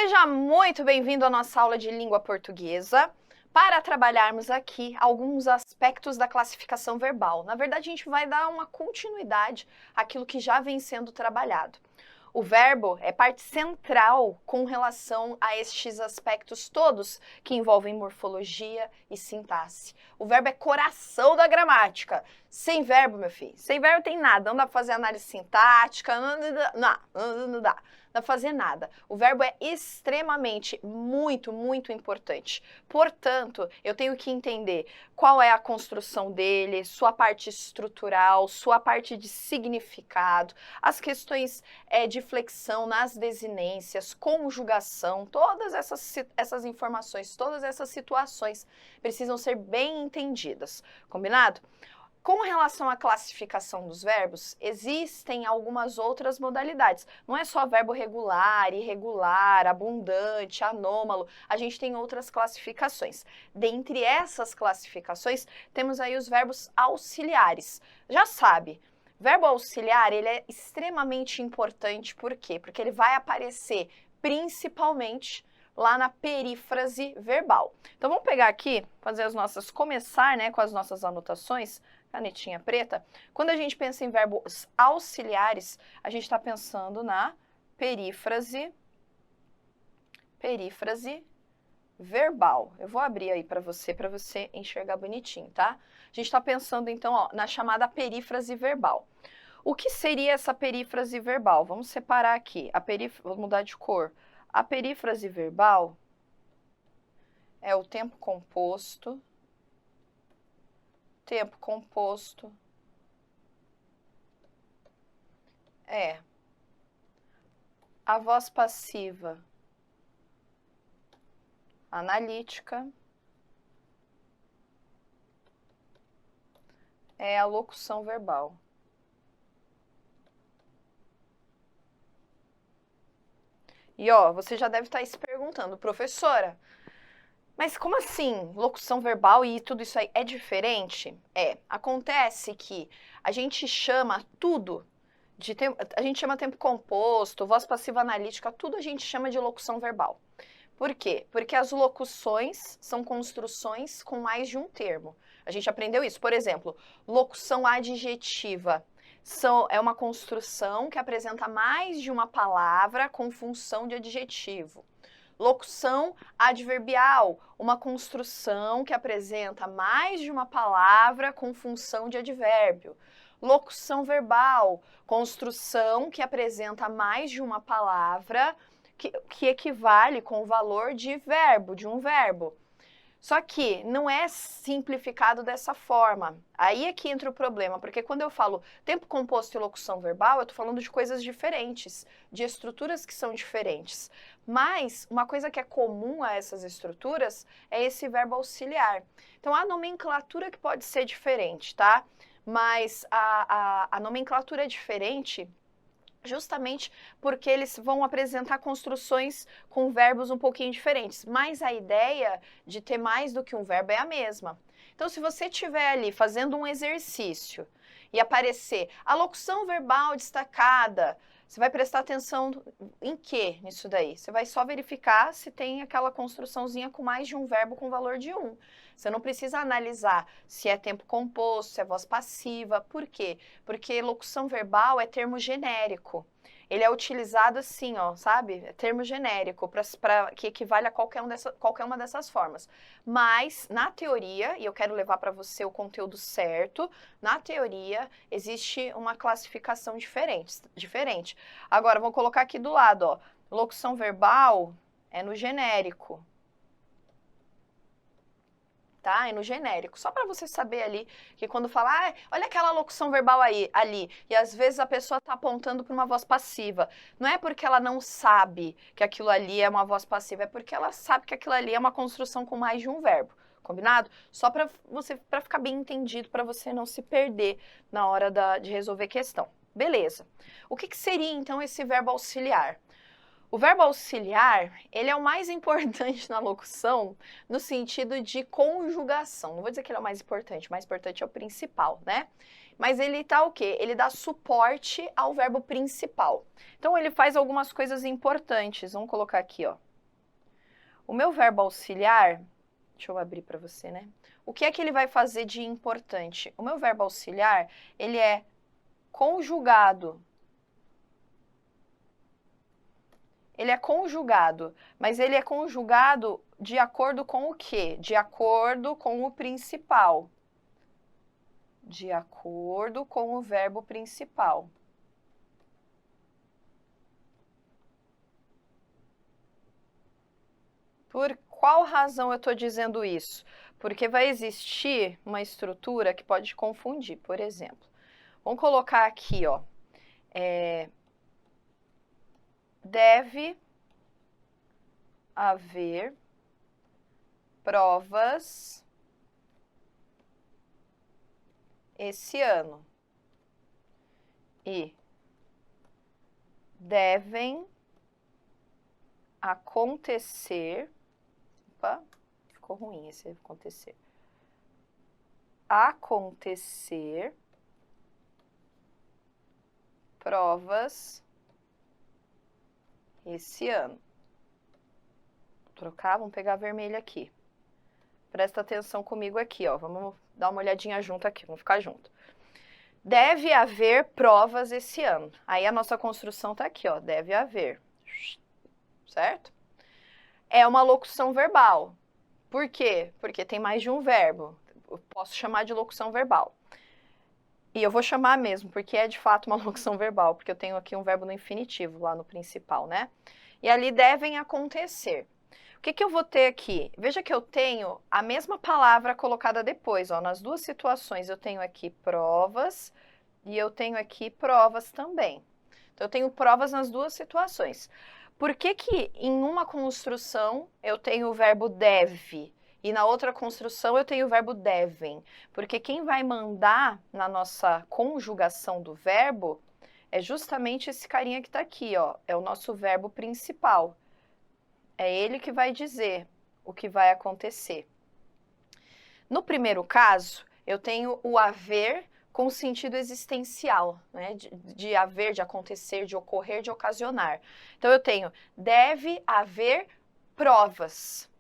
Seja muito bem-vindo à nossa aula de língua portuguesa para trabalharmos aqui alguns aspectos da classificação verbal. Na verdade, a gente vai dar uma continuidade àquilo que já vem sendo trabalhado. O verbo é parte central com relação a estes aspectos todos que envolvem morfologia e sintaxe. O verbo é coração da gramática. Sem verbo, meu filho, sem verbo tem nada. Não dá para fazer análise sintática, não dá para fazer nada. O verbo é extremamente, muito importante. Portanto, eu tenho que entender qual é a construção dele, sua parte estrutural, sua parte de significado, as questões de flexão nas desinências, conjugação, todas essas informações, todas essas situações precisam ser bem entendidas, combinado? Com relação à classificação dos verbos, existem algumas outras modalidades. Não é só verbo regular, irregular, abundante, anômalo, a gente tem outras classificações. Dentre essas classificações, temos aí os verbos auxiliares. Já sabe, verbo auxiliar, ele é extremamente importante, por quê? Porque ele vai aparecer principalmente lá na perífrase verbal. Então vamos pegar aqui, começar, né, com as nossas anotações, canetinha preta. Quando a gente pensa em verbos auxiliares, a gente está pensando na perífrase verbal. Eu vou abrir aí para você enxergar bonitinho, tá? A gente está pensando então, ó, na chamada perífrase verbal. O que seria essa perífrase verbal? Vamos separar aqui. Vou mudar de cor. A perífrase verbal é o tempo composto, é a voz passiva analítica, é a locução verbal. E ó, você já deve estar se perguntando, professora, mas como assim locução verbal e tudo isso aí é diferente? Acontece que a gente chama tudo a gente chama tempo composto, voz passiva analítica, tudo a gente chama de locução verbal. Por quê? Porque as locuções são construções com mais de um termo. A gente aprendeu isso. Por exemplo, locução adjetiva é uma construção que apresenta mais de uma palavra com função de adjetivo. Locução adverbial, uma construção que apresenta mais de uma palavra com função de advérbio. Locução verbal, construção que apresenta mais de uma palavra que equivale com o valor de verbo, de um verbo. Só que não é simplificado dessa forma. Aí é que entra o problema, porque quando eu falo tempo composto e locução verbal, eu estou falando de coisas diferentes, de estruturas que são diferentes. Mas uma coisa que é comum a essas estruturas é esse verbo auxiliar. Então, a nomenclatura que pode ser diferente, tá? Mas a nomenclatura é diferente justamente porque eles vão apresentar construções com verbos um pouquinho diferentes, mas a ideia de ter mais do que um verbo é a mesma. Então, se você estiver ali fazendo um exercício e aparecer a locução verbal destacada, você vai prestar atenção em quê nisso daí? Você vai só verificar se tem aquela construçãozinha com mais de um verbo com valor de um. Você não precisa analisar se é tempo composto, se é voz passiva. Por quê? Porque locução verbal é termo genérico. Ele é utilizado assim, ó, sabe? É termo genérico, que equivale a qualquer uma dessas formas. Mas, na teoria, e eu quero levar para você o conteúdo certo, na teoria, existe uma classificação diferente. Agora, vou colocar aqui do lado, ó. Locução verbal é no genérico. Tá? É no genérico, só para você saber ali que quando fala, olha aquela locução verbal ali, e às vezes a pessoa está apontando para uma voz passiva. Não é porque ela não sabe que aquilo ali é uma voz passiva, é porque ela sabe que aquilo ali é uma construção com mais de um verbo, combinado? Só para ficar bem entendido, para você não se perder na hora de resolver questão. Beleza. O que seria então esse verbo auxiliar? O verbo auxiliar, ele é o mais importante na locução no sentido de conjugação. Não vou dizer que ele é o mais importante é o principal, né? Mas ele tá o quê? Ele dá suporte ao verbo principal. Então, ele faz algumas coisas importantes. Vamos colocar aqui, ó. O meu verbo auxiliar, deixa eu abrir para você, né? O que é que ele vai fazer de importante? O meu verbo auxiliar, ele é conjugado. Ele é conjugado, mas ele é conjugado de acordo com o quê? De acordo com o principal. De acordo com o verbo principal. Por qual razão eu estou dizendo isso? Porque vai existir uma estrutura que pode confundir, por exemplo. Vamos colocar aqui, ó. Deve haver provas esse ano. E devem acontecer. Opa, ficou ruim esse acontecer. Acontecer provas esse ano. Vou trocar, vamos pegar a vermelha aqui. Presta atenção comigo aqui, ó. Vamos dar uma olhadinha junto aqui, vamos ficar junto. Deve haver provas esse ano. Aí a nossa construção tá aqui, ó. Deve haver. Certo? É uma locução verbal. Por quê? Porque tem mais de um verbo. Eu posso chamar de locução verbal. E eu vou chamar mesmo, porque é de fato uma locução verbal, porque eu tenho aqui um verbo no infinitivo lá no principal, né? E ali devem acontecer. O que que eu vou ter aqui? Veja que eu tenho a mesma palavra colocada depois, ó. Nas duas situações eu tenho aqui provas e eu tenho aqui provas também. Então eu tenho provas nas duas situações. Por que que em uma construção eu tenho o verbo deve e na outra construção eu tenho o verbo devem? Porque quem vai mandar na nossa conjugação do verbo é justamente esse carinha que está aqui, ó. É o nosso verbo principal. É ele que vai dizer o que vai acontecer. No primeiro caso, eu tenho o haver com sentido existencial, né? De haver, de acontecer, de ocorrer, de ocasionar. Então, eu tenho deve haver provas.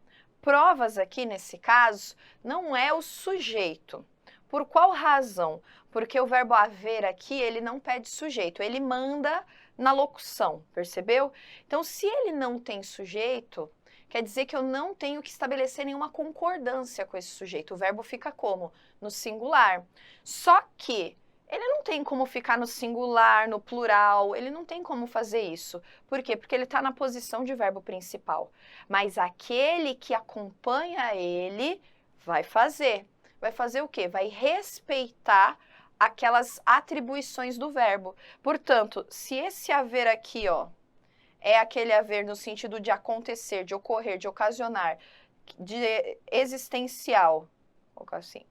Provas aqui, nesse caso, não é o sujeito. Por qual razão? Porque o verbo haver aqui, ele não pede sujeito, ele manda na locução, percebeu? Então, se ele não tem sujeito, quer dizer que eu não tenho que estabelecer nenhuma concordância com esse sujeito. O verbo fica como? No singular. Só que ele não tem como ficar no singular, no plural, ele não tem como fazer isso. Por quê? Porque ele está na posição de verbo principal. Mas aquele que acompanha ele vai fazer. Vai fazer o quê? Vai respeitar aquelas atribuições do verbo. Portanto, se esse haver aqui, ó, é aquele haver no sentido de acontecer, de ocorrer, de ocasionar, de existencial, vou colocar assim.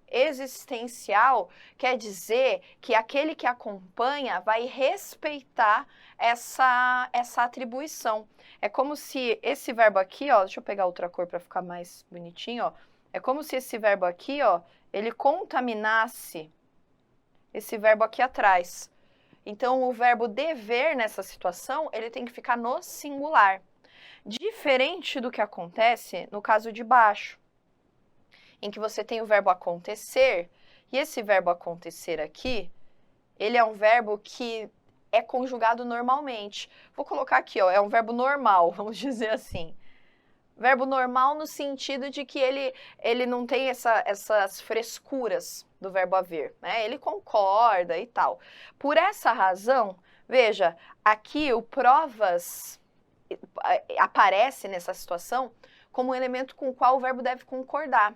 Existencial quer dizer que aquele que acompanha vai respeitar essa atribuição. É como se esse verbo aqui, ó, deixa eu pegar outra cor para ficar mais bonitinho, ó. É como se esse verbo aqui, ó, ele contaminasse esse verbo aqui atrás. Então, o verbo dever nessa situação, ele tem que ficar no singular. Diferente do que acontece no caso de baixo, em que você tem o verbo acontecer, e esse verbo acontecer aqui, ele é um verbo que é conjugado normalmente. Vou colocar aqui, ó, é um verbo normal, vamos dizer assim. Verbo normal no sentido de que ele não tem essas frescuras do verbo haver, né? Ele concorda e tal. Por essa razão, veja, aqui o provas aparece nessa situação como um elemento com o qual o verbo deve concordar.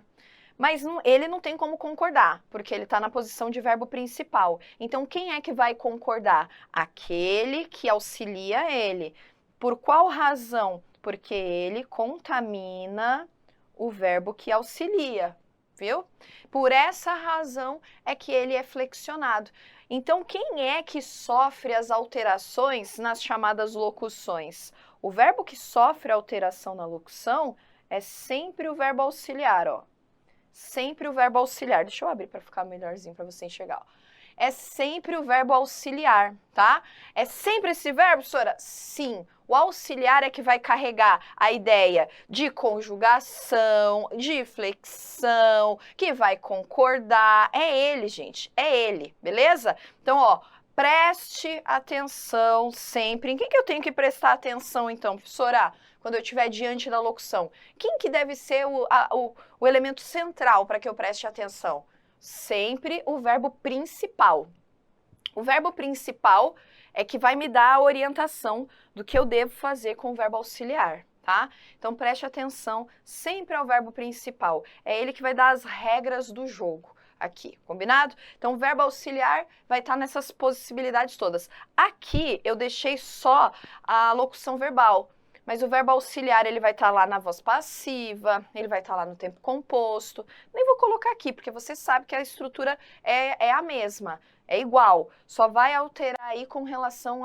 Mas ele não tem como concordar, porque ele está na posição de verbo principal. Então, quem é que vai concordar? Aquele que auxilia ele. Por qual razão? Porque ele contamina o verbo que auxilia, viu? Por essa razão é que ele é flexionado. Então, quem é que sofre as alterações nas chamadas locuções? O verbo que sofre alteração na locução é sempre o verbo auxiliar, ó. Sempre o verbo auxiliar. Deixa eu abrir para ficar melhorzinho para você enxergar, ó. É sempre o verbo auxiliar, tá? É sempre esse verbo, professora? Sim. O auxiliar é que vai carregar a ideia de conjugação, de flexão, que vai concordar. É ele, gente, é ele, beleza? Então, ó, preste atenção sempre. Em quem que eu tenho que prestar atenção, então, professora? Quando eu estiver diante da locução. Quem que deve ser o elemento central para que eu preste atenção? Sempre o verbo principal. O verbo principal é que vai me dar a orientação do que eu devo fazer com o verbo auxiliar, tá? Então preste atenção sempre ao verbo principal. É ele que vai dar as regras do jogo aqui, combinado? Então o verbo auxiliar vai estar nessas possibilidades todas. Aqui eu deixei só a locução verbal. Mas o verbo auxiliar, ele vai estar lá na voz passiva, ele vai estar lá no tempo composto. Nem vou colocar aqui, porque você sabe que a estrutura é a mesma, é igual. Só vai alterar aí com relação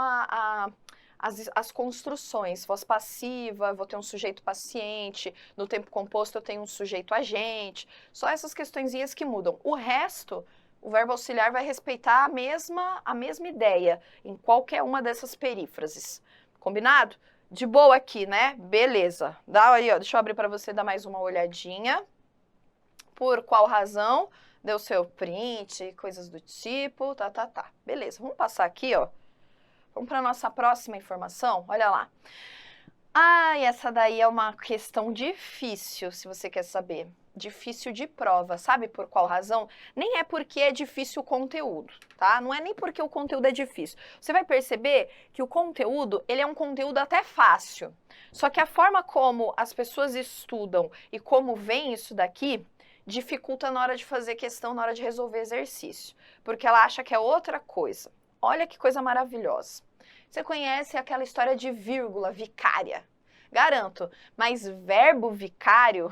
às construções. Voz passiva, vou ter um sujeito paciente, no tempo composto eu tenho um sujeito agente. Só essas questõezinhas que mudam. O resto, o verbo auxiliar vai respeitar a mesma ideia em qualquer uma dessas perífrases. Combinado? De boa aqui, né? Beleza. Dá aí, ó, deixa eu abrir para você dar mais uma olhadinha. Por qual razão? Deu seu print, coisas do tipo, tá. Beleza, vamos passar aqui, ó. Vamos para nossa próxima informação. Olha lá. Ah, e essa daí é uma questão difícil, se você quer saber. Difícil de prova, sabe por qual razão? Nem é porque é difícil o conteúdo, tá? Não é nem porque o conteúdo é difícil. Você vai perceber que o conteúdo, ele é um conteúdo até fácil. Só que a forma como as pessoas estudam e como vem isso daqui, dificulta na hora de fazer questão, na hora de resolver exercício. Porque ela acha que é outra coisa. Olha que coisa maravilhosa. Você conhece aquela história de vírgula vicária? Garanto, mas verbo vicário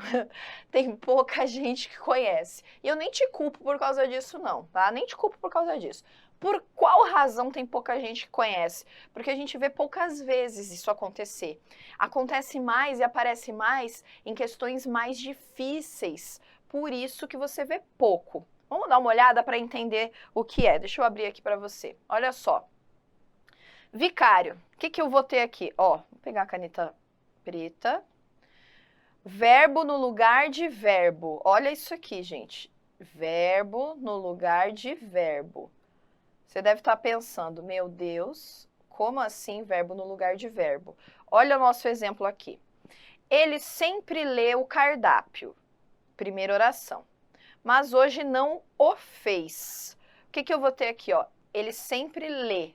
tem pouca gente que conhece. E eu nem te culpo por causa disso não, tá? Nem te culpo por causa disso. Por qual razão tem pouca gente que conhece? Porque a gente vê poucas vezes isso acontecer. Acontece mais e aparece mais em questões mais difíceis. Por isso que você vê pouco. Vamos dar uma olhada para entender o que é. Deixa eu abrir aqui para você. Olha só. Vicário. O que eu vou ter aqui? Ó, vou pegar a caneta preta. Verbo no lugar de verbo. Olha isso aqui, gente. Verbo no lugar de verbo. Você deve estar pensando, meu Deus, como assim verbo no lugar de verbo? Olha o nosso exemplo aqui. Ele sempre lê o cardápio. Primeira oração. Mas hoje não o fez. O que eu vou ter aqui, ó? Ele sempre lê.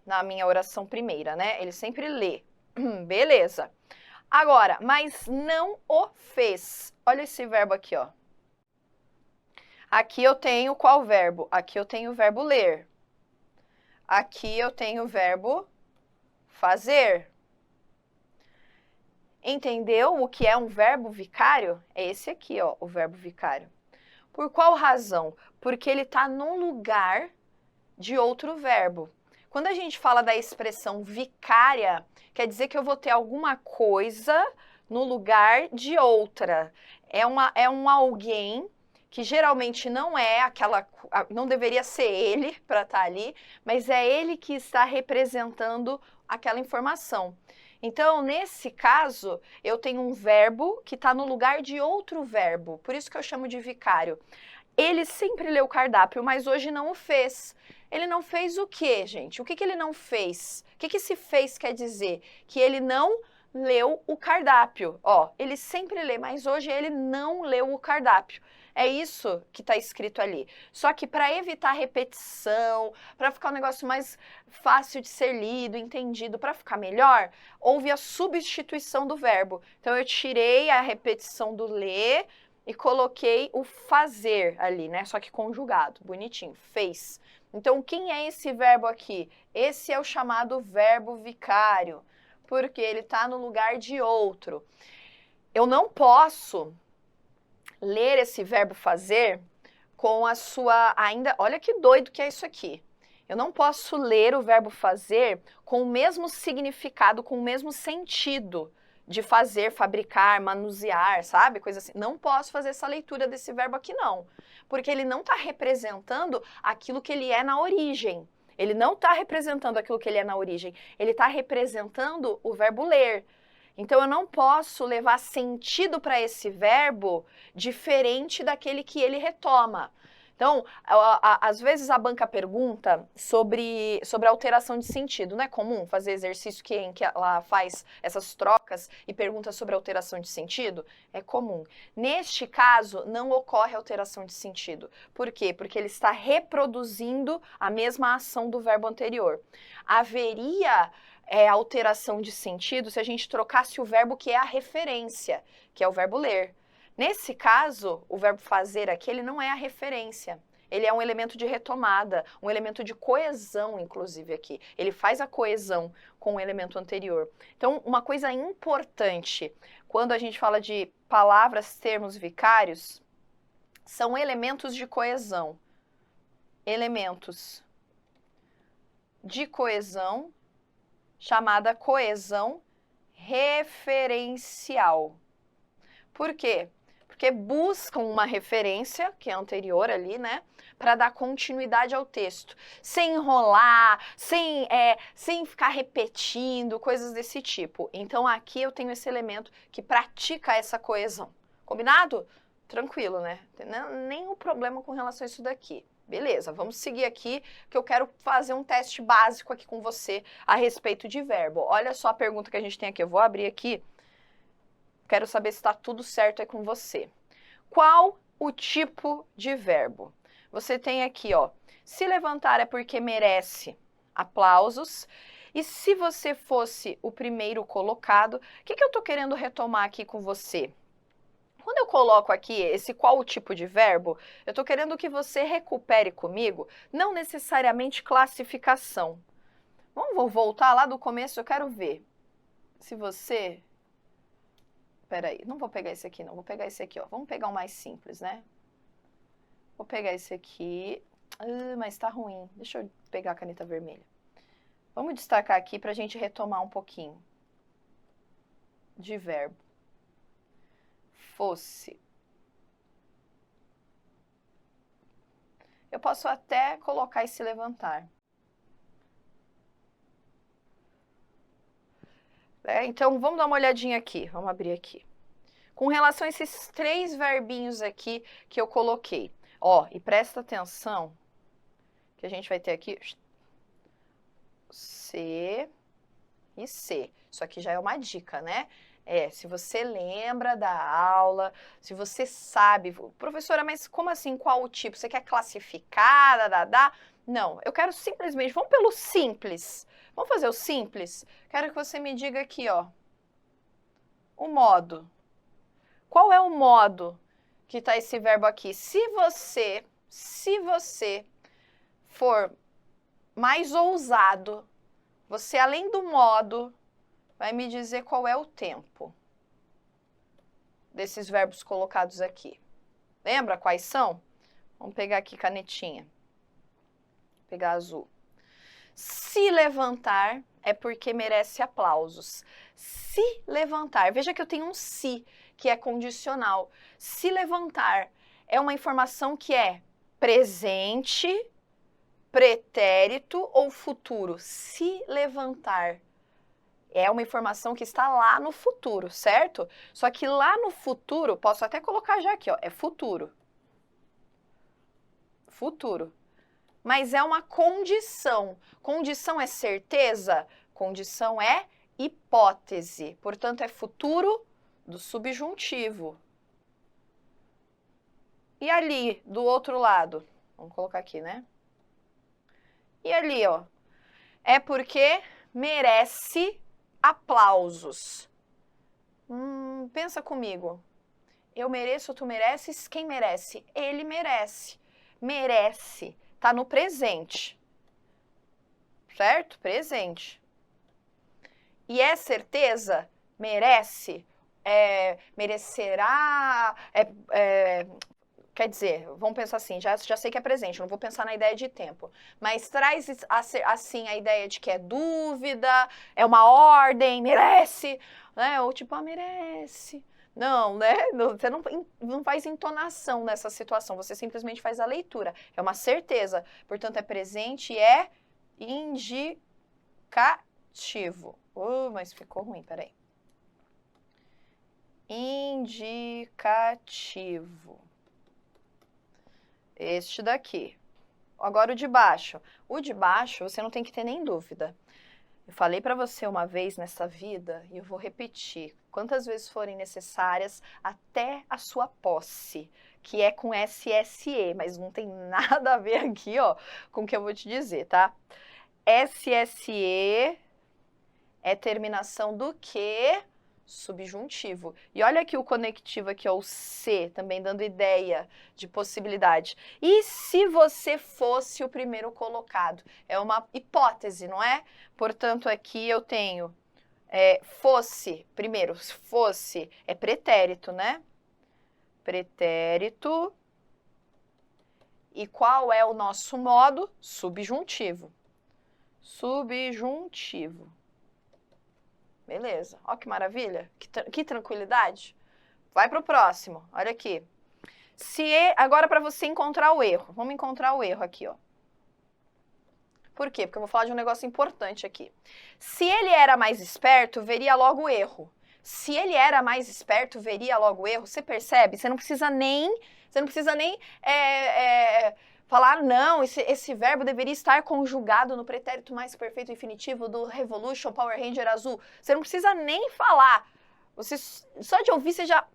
Na minha oração primeira, né? Ele sempre lê. Beleza. Agora, mas não o fez. Olha esse verbo aqui, ó. Aqui eu tenho qual verbo? Aqui eu tenho o verbo ler. Aqui eu tenho o verbo fazer. Entendeu o que é um verbo vicário? É esse aqui, ó, o verbo vicário. Por qual razão? Porque ele está no lugar de outro verbo. Quando a gente fala da expressão vicária, quer dizer que eu vou ter alguma coisa no lugar de outra. É um alguém que geralmente não é aquela, não deveria ser ele para estar ali, mas é ele que está representando aquela informação. Então, nesse caso, eu tenho um verbo que está no lugar de outro verbo, por isso que eu chamo de vicário. Ele sempre leu o cardápio, mas hoje não o fez. Ele não fez o quê, gente? O que ele não fez? O que esse fez quer dizer? Que ele não leu o cardápio. Ó, ele sempre lê, mas hoje ele não leu o cardápio. É isso que está escrito ali. Só que para evitar repetição, para ficar um negócio mais fácil de ser lido, entendido, para ficar melhor, houve a substituição do verbo. Então eu tirei a repetição do ler e coloquei o fazer ali, né? Só que conjugado, bonitinho, fez. Então, quem é esse verbo aqui? Esse é o chamado verbo vicário, porque ele está no lugar de outro. Eu não posso ler esse verbo fazer com a sua ainda... Olha que doido que é isso aqui. Eu não posso ler o verbo fazer com o mesmo significado, com o mesmo sentido de fazer, fabricar, manusear, sabe? Coisa assim. Não posso fazer essa leitura desse verbo aqui, não. Porque ele não está representando aquilo que ele é na origem. Ele não está representando aquilo que ele é na origem, ele está representando o verbo ler. Então, eu não posso levar sentido para esse verbo diferente daquele que ele retoma. Então, às vezes a banca pergunta sobre alteração de sentido. Não é comum fazer exercício em que ela faz essas trocas e pergunta sobre alteração de sentido? É comum. Neste caso, não ocorre alteração de sentido. Por quê? Porque ele está reproduzindo a mesma ação do verbo anterior. Haveria alteração de sentido se a gente trocasse o verbo que é a referência, que é o verbo ler. Nesse caso, o verbo fazer aqui, ele não é a referência. Ele é um elemento de retomada, um elemento de coesão, inclusive, aqui. Ele faz a coesão com o elemento anterior. Então, uma coisa importante, quando a gente fala de palavras, termos, vicários, são elementos de coesão. Elementos de coesão, chamada coesão referencial. Por quê? Porque buscam uma referência, que é anterior ali, né? Para dar continuidade ao texto. Sem enrolar, sem ficar repetindo, coisas desse tipo. Então, aqui eu tenho esse elemento que pratica essa coesão. Combinado? Tranquilo, né? Nenhum problema com relação a isso daqui. Beleza, vamos seguir aqui, que eu quero fazer um teste básico aqui com você a respeito de verbo. Olha só a pergunta que a gente tem aqui. Eu vou abrir aqui. Quero saber se está tudo certo aí com você. Qual o tipo de verbo? Você tem aqui, ó, se levantar é porque merece aplausos. E se você fosse o primeiro colocado, o que eu estou querendo retomar aqui com você? Quando eu coloco aqui esse qual o tipo de verbo, eu estou querendo que você recupere comigo, não necessariamente classificação. Vamos voltar lá do começo, eu quero ver se você... Peraí, não vou pegar esse aqui não, vou pegar esse aqui, ó. Vamos pegar o mais simples, né? Vou pegar esse aqui, mas tá ruim. Deixa eu pegar a caneta vermelha. Vamos destacar aqui para a gente retomar um pouquinho de verbo. Fosse. Eu posso até colocar esse levantar. Então, vamos dar uma olhadinha aqui. Vamos abrir aqui. Com relação a esses 3 verbinhos aqui que eu coloquei. Ó, e presta atenção que a gente vai ter aqui C e C. Isso aqui já é uma dica, né? Se você lembra da aula, se você sabe... Professora, mas como assim? Qual o tipo? Você quer classificar? Não, eu quero simplesmente... Vamos pelo simples. Vamos fazer o simples? Quero que você me diga aqui, ó. O modo. Qual é o modo que está esse verbo aqui? Se você for mais ousado, você, além do modo, vai me dizer qual é o tempo desses verbos colocados aqui. Lembra quais são? Vamos pegar aqui canetinha. Vou pegar azul. Se levantar é porque merece aplausos. Se levantar, veja que eu tenho um se, que é condicional. Se levantar é uma informação que é presente, pretérito ou futuro. Se levantar é uma informação que está lá no futuro, certo? Só que lá no futuro, posso até colocar já aqui, ó, é futuro. Futuro. Mas é uma condição. Condição é certeza? Condição é hipótese. Portanto, é futuro do subjuntivo. E ali, do outro lado? Vamos colocar aqui, né? E ali, ó. É porque merece aplausos. Pensa comigo. Eu mereço, tu mereces? Quem merece? Ele merece. Merece. Tá no presente. Certo? Presente. E é certeza? Merece. Merecerá. Quer dizer, vamos pensar assim, já sei que é presente, não vou pensar na ideia de tempo. Mas traz assim a ideia de que é dúvida, é uma ordem, merece, né? Ou tipo, merece. Não, né? Você não faz entonação nessa situação, você simplesmente faz a leitura. É uma certeza, portanto é presente e é indicativo. Mas ficou ruim, peraí. Indicativo. Este daqui. Agora o de baixo. O de baixo, você não tem que ter nem dúvida. Eu falei para você uma vez nessa vida, e eu vou repetir, quantas vezes forem necessárias, até a sua posse, que é com SSE, mas não tem nada a ver aqui, ó, com o que eu vou te dizer, tá? SSE é terminação do quê? Subjuntivo. E olha aqui o conectivo aqui, ó, o C, também dando ideia de possibilidade. E se você fosse o primeiro colocado? É uma hipótese, não é? Portanto, aqui eu tenho fosse, primeiro, fosse é pretérito, né? Pretérito. E qual é o nosso modo? Subjuntivo. Subjuntivo. Beleza, ó que maravilha, que tranquilidade. Vai para o próximo, olha aqui. Agora para você encontrar o erro, vamos encontrar o erro aqui, ó. Por quê? Porque eu vou falar de um negócio importante aqui. Se ele era mais esperto, veria logo o erro. Se ele era mais esperto, veria logo o erro. Você percebe? Você não precisa nem falar, não, esse verbo deveria estar conjugado no pretérito mais perfeito infinitivo do Revolution Power Ranger azul. Você não precisa nem falar. Você, só de ouvir, você já...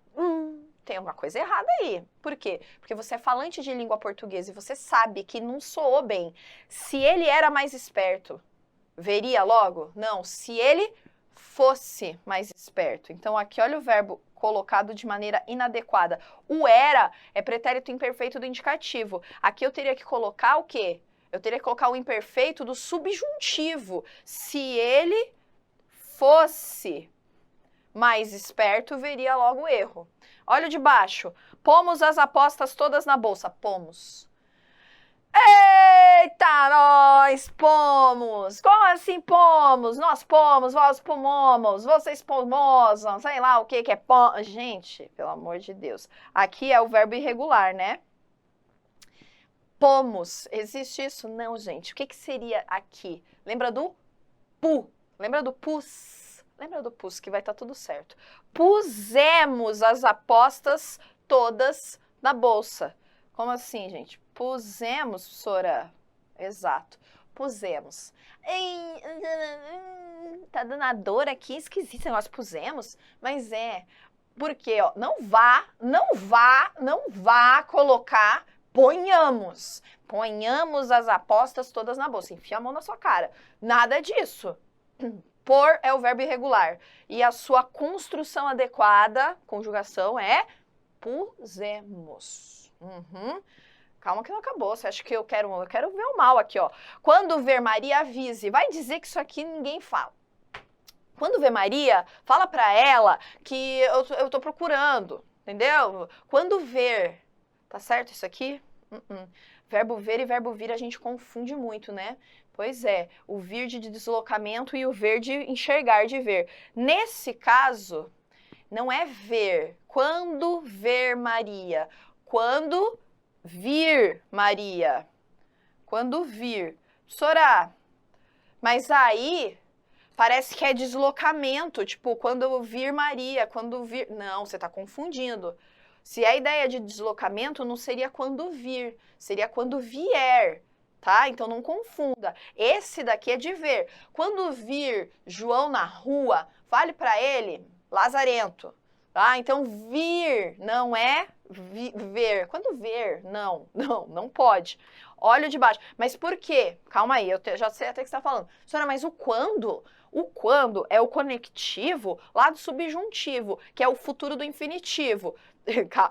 tem uma coisa errada aí. Por quê? Porque você é falante de língua portuguesa e você sabe que não soou bem. Se ele era mais esperto, veria logo? Não, se ele fosse mais esperto. Então, aqui, olha o verbo colocado de maneira inadequada. O era é pretérito imperfeito do indicativo. Aqui eu teria que colocar o quê? Eu teria que colocar o imperfeito do subjuntivo. Se ele fosse mais esperto, veria logo o erro. Olha o de baixo. Pomos as apostas todas na bolsa. Pomos. Eita, nós pomos! Como assim pomos? Nós pomos, vós pomomos, vocês pomosam, sei lá o que é pom... Gente, pelo amor de Deus. Aqui é o verbo irregular, né? Pomos. Existe isso? Não, gente. O que seria aqui? Lembra do pu? Lembra do pus? Lembra do pus, que vai estar tudo certo. Pusemos as apostas todas na bolsa. Como assim, gente? Pusemos, Sora. Exato. Pusemos. Tá dando a dor aqui, esquisito esse negócio. Pusemos, mas porque, ó, não vá colocar ponhamos. Ponhamos as apostas todas na bolsa. Enfia a mão na sua cara. Nada disso. Pôr é o verbo irregular. E a sua construção adequada, conjugação, é pusemos. Calma que não acabou. Você acha que eu quero ver o mal aqui, ó. Quando ver Maria, avise. Vai dizer que isso aqui ninguém fala. Quando ver Maria, fala pra ela que eu tô procurando, entendeu? Quando ver, tá certo isso aqui? Verbo ver e verbo vir a gente confunde muito, né? Pois é, o vir de deslocamento e o ver de enxergar, de ver. Nesse caso, não é ver. Quando ver Maria. Quando vir Maria. Quando vir. Sorá, mas aí parece que é deslocamento. Tipo, quando vir Maria, quando vir... Não, você está confundindo. Se a ideia de deslocamento não seria quando vir, seria quando vier. Tá? Então não confunda. Esse daqui é de ver. Quando vir João na rua, fale para ele lazarento. Tá? Então vir não é ver. Quando ver, não pode. Olha o de baixo. Mas por quê? Calma aí, eu já sei até o que você está falando. Senhora, mas o quando? O quando é o conectivo lá do subjuntivo, que é o futuro do infinitivo.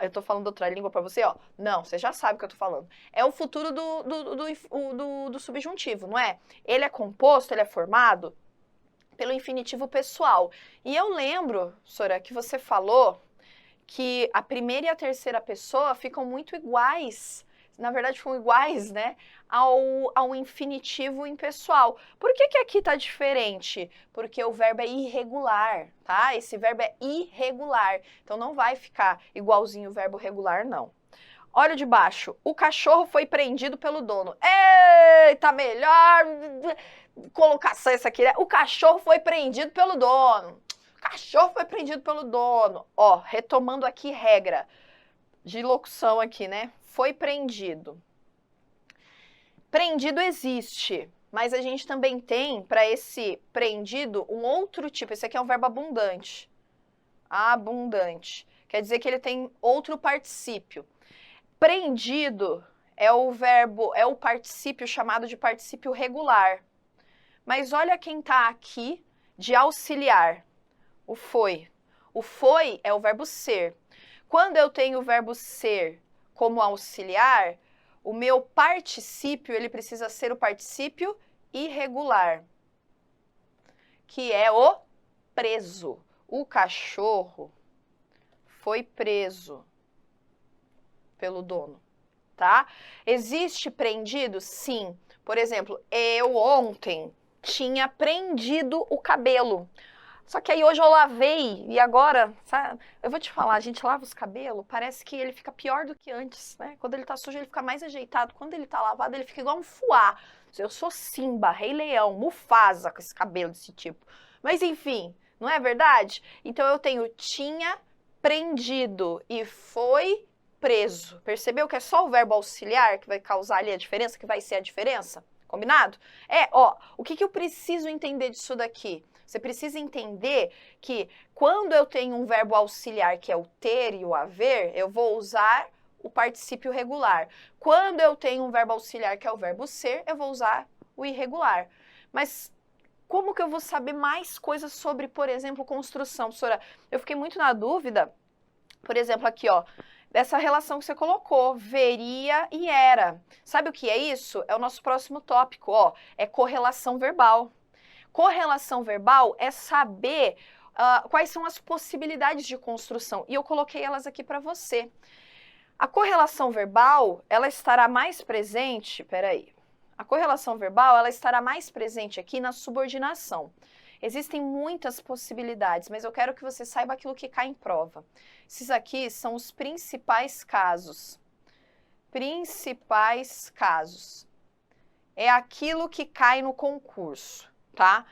Eu tô falando outra língua pra você, ó. Não, você já sabe o que eu tô falando. É o futuro do subjuntivo, não é? Ele é composto, ele é formado pelo infinitivo pessoal. E eu lembro, Sora, que você falou que a primeira e a terceira pessoa ficam muito iguais. Na verdade, ficam iguais, né? Ao infinitivo impessoal. Por que aqui tá diferente? Porque o verbo é irregular, tá? Esse verbo é irregular. Então, não vai ficar igualzinho o verbo regular, não. Olha o de baixo. O cachorro foi prendido pelo dono. Eita, melhor colocação essa aqui, né? O cachorro foi prendido pelo dono. O cachorro foi prendido pelo dono. Ó, retomando aqui regra de locução aqui, né? Foi prendido. Prendido existe, mas a gente também tem, para esse prendido, um outro tipo. Esse aqui é um verbo abundante. Abundante. Quer dizer que ele tem outro particípio. Prendido é o verbo, é o particípio chamado de particípio regular. Mas olha quem está aqui de auxiliar. O foi. O foi é o verbo ser. Quando eu tenho o verbo ser como auxiliar, o meu particípio, ele precisa ser o particípio irregular, que é o preso. O cachorro foi preso pelo dono, tá? Existe prendido? Sim. Por exemplo, eu ontem tinha prendido o cabelo. Só que aí hoje eu lavei e agora, sabe, eu vou te falar, a gente lava os cabelos, parece que ele fica pior do que antes, né? Quando ele tá sujo, ele fica mais ajeitado. Quando ele tá lavado, ele fica igual um fuá. Eu sou Simba, Rei Leão, Mufasa com esse cabelo desse tipo. Mas enfim, não é verdade? Então eu tenho tinha prendido e foi preso. Percebeu que é só o verbo auxiliar que vai causar ali a diferença, que vai ser a diferença? Combinado? O que eu preciso entender disso daqui? Você precisa entender que quando eu tenho um verbo auxiliar, que é o ter e o haver, eu vou usar o particípio regular. Quando eu tenho um verbo auxiliar, que é o verbo ser, eu vou usar o irregular. Mas como que eu vou saber mais coisas sobre, por exemplo, construção? Professora, eu fiquei muito na dúvida, por exemplo, aqui, ó, dessa relação que você colocou, veria e era. Sabe o que é isso? É o nosso próximo tópico, ó, é correlação verbal. Correlação verbal é saber quais são as possibilidades de construção. E eu coloquei elas aqui para você. A correlação verbal, ela estará mais presente, peraí. A correlação verbal, ela estará mais presente aqui na subordinação. Existem muitas possibilidades, mas eu quero que você saiba aquilo que cai em prova. Esses aqui são os principais casos. Principais casos. É aquilo que cai no concurso, tá?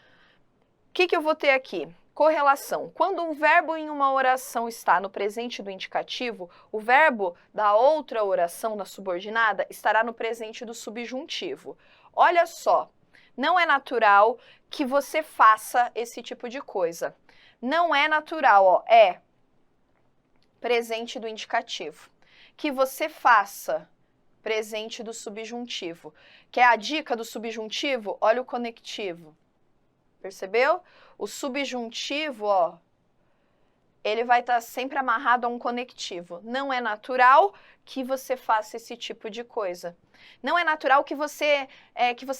O que eu vou ter aqui? Correlação. Quando um verbo em uma oração está no presente do indicativo, o verbo da outra oração, da subordinada, estará no presente do subjuntivo. Olha só, não é natural que você faça esse tipo de coisa. Não é natural, ó, é presente do indicativo. Que você faça presente do subjuntivo. Quer a dica do subjuntivo? Olha o conectivo. Percebeu? O subjuntivo, ó, ele vai estar sempre amarrado a um conectivo. Não é natural que você faça esse tipo de coisa. Não é natural que você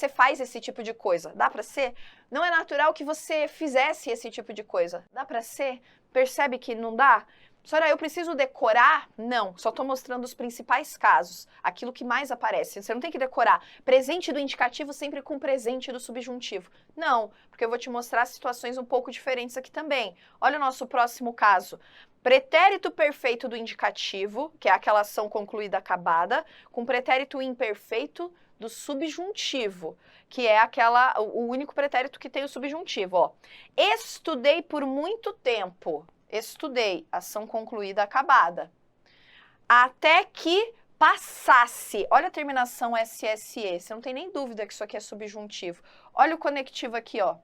faz esse tipo de coisa. Dá para ser? Não é natural que você fizesse esse tipo de coisa. Dá para ser? Percebe que não dá? Senhora, eu preciso decorar? Não, só estou mostrando os principais casos, aquilo que mais aparece. Você não tem que decorar presente do indicativo sempre com presente do subjuntivo. Não, porque eu vou te mostrar situações um pouco diferentes aqui também. Olha o nosso próximo caso. Pretérito perfeito do indicativo, que é aquela ação concluída acabada, com pretérito imperfeito do subjuntivo, que é o único pretérito que tem o subjuntivo. Ó. Estudei por muito tempo. Estudei, ação concluída, acabada. Até que passasse. Olha a terminação SSE. Você não tem nem dúvida que isso aqui é subjuntivo. Olha o conectivo aqui, ó.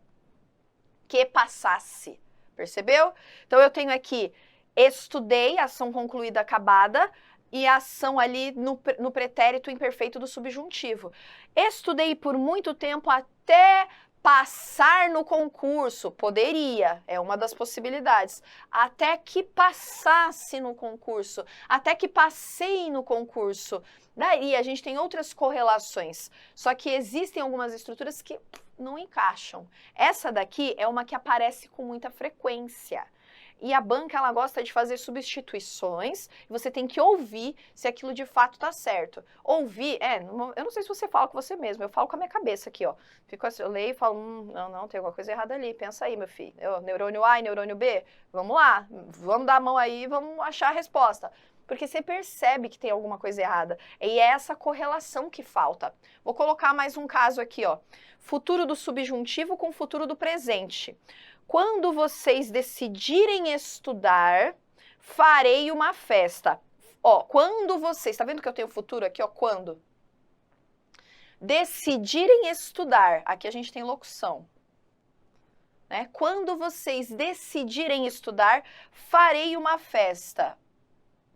Que passasse. Percebeu? Então, eu tenho aqui estudei, ação concluída, acabada, e a ação ali no pretérito imperfeito do subjuntivo. Estudei por muito tempo até passar no concurso, poderia, é uma das possibilidades. Até que passasse no concurso, até que passei no concurso. Daí a gente tem outras correlações, só que existem algumas estruturas que não encaixam. Essa daqui é uma que aparece com muita frequência. E a banca, ela gosta de fazer substituições, e você tem que ouvir se aquilo de fato tá certo. Ouvir, eu não sei se você fala com você mesmo, eu falo com a minha cabeça aqui, ó. Fico assim, eu leio e falo, não, tem alguma coisa errada ali, pensa aí, meu filho. Neurônio A e neurônio B, vamos lá, vamos dar a mão aí, vamos achar a resposta. porque você percebe que tem alguma coisa errada. E é essa correlação que falta. Vou colocar mais um caso aqui, ó. Futuro do subjuntivo com futuro do presente. Quando vocês decidirem estudar, farei uma festa. Ó, quando vocês... Tá vendo que eu tenho futuro aqui, ó? Quando? Decidirem estudar. Aqui a gente tem locução. Né? Quando vocês decidirem estudar, farei uma festa.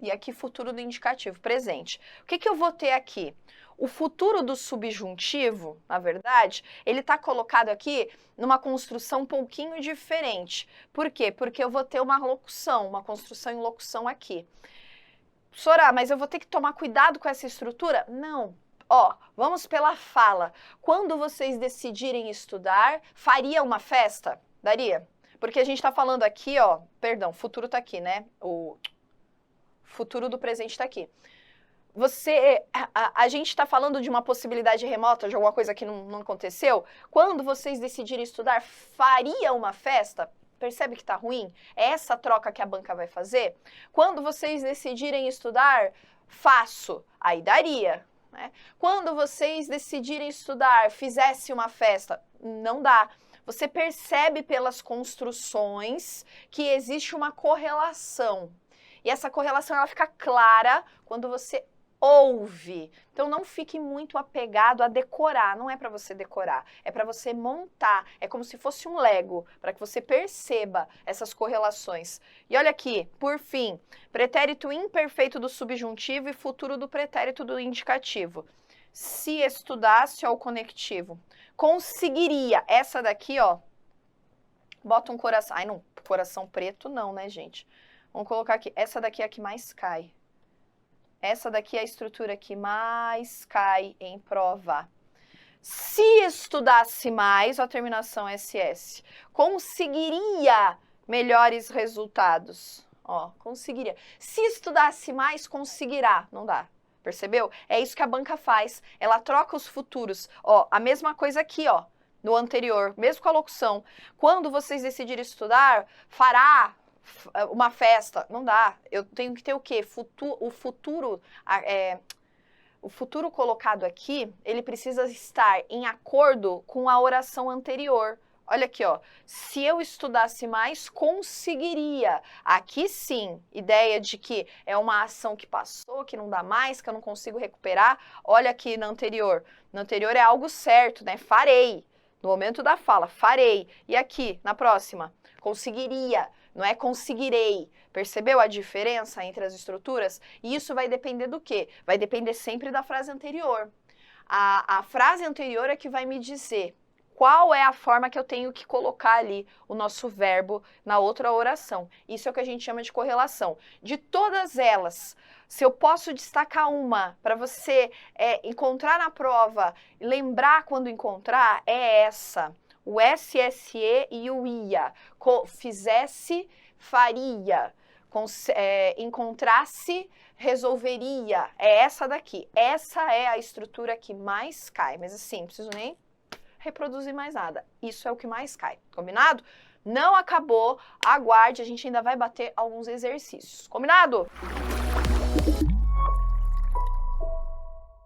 E aqui futuro do indicativo, presente. O que eu vou ter aqui? O futuro do subjuntivo, na verdade, ele está colocado aqui numa construção um pouquinho diferente. Por quê? Porque eu vou ter uma locução, uma construção em locução aqui. Sorá, mas eu vou ter que tomar cuidado com essa estrutura? Não. Ó, vamos pela fala. Quando vocês decidirem estudar, faria uma festa? Daria? Porque a gente está falando aqui, ó, perdão, futuro está aqui, né? O futuro do presente está aqui. A gente está falando de uma possibilidade remota, de alguma coisa que não aconteceu. Quando vocês decidirem estudar, faria uma festa? Percebe que está ruim? É essa troca que a banca vai fazer? Quando vocês decidirem estudar, faço. Aí daria. Né? Quando vocês decidirem estudar, fizesse uma festa? Não dá. Você percebe pelas construções que existe uma correlação. E essa correlação ela fica clara quando você ouve. Então não fique muito apegado a decorar, não é para você decorar, é para você montar, é como se fosse um Lego, para que você perceba essas correlações. E olha aqui, por fim, pretérito imperfeito do subjuntivo e futuro do pretérito do indicativo. Se estudasse, ó, o conectivo, conseguiria, essa daqui, ó, bota um coração, ai não, coração preto não, né, gente? Vamos colocar aqui, essa daqui é a que mais cai. Essa daqui é a estrutura que mais cai em prova. Se estudasse mais, a terminação SS, conseguiria melhores resultados. Ó, conseguiria. Se estudasse mais, conseguirá. Não dá. Percebeu? É isso que a banca faz. Ela troca os futuros. Ó, a mesma coisa aqui, ó, no anterior, mesmo com a locução. Quando vocês decidirem estudar, fará uma festa, não dá. Eu tenho que ter o quê? O futuro colocado aqui, ele precisa estar em acordo com a oração anterior. Olha aqui, ó. Se eu estudasse mais, conseguiria. Aqui sim, ideia de que é uma ação que passou, que não dá mais, que eu não consigo recuperar. Olha aqui no anterior. No anterior é algo certo, né? Farei. No momento da fala, farei. E aqui, na próxima, conseguiria. Não é conseguirei. Percebeu a diferença entre as estruturas? E isso vai depender do quê? Vai depender sempre da frase anterior. A frase anterior é que vai me dizer qual é a forma que eu tenho que colocar ali o nosso verbo na outra oração. Isso é o que a gente chama de correlação. De todas elas, se eu posso destacar uma para você encontrar na prova, lembrar quando encontrar, é essa. O SSE e o IA. Fizesse, faria. Encontrasse, resolveria. É essa daqui. Essa é a estrutura que mais cai. Mas assim, não preciso nem reproduzir mais nada. Isso é o que mais cai. Combinado? Não acabou. Aguarde, a gente ainda vai bater alguns exercícios. Combinado?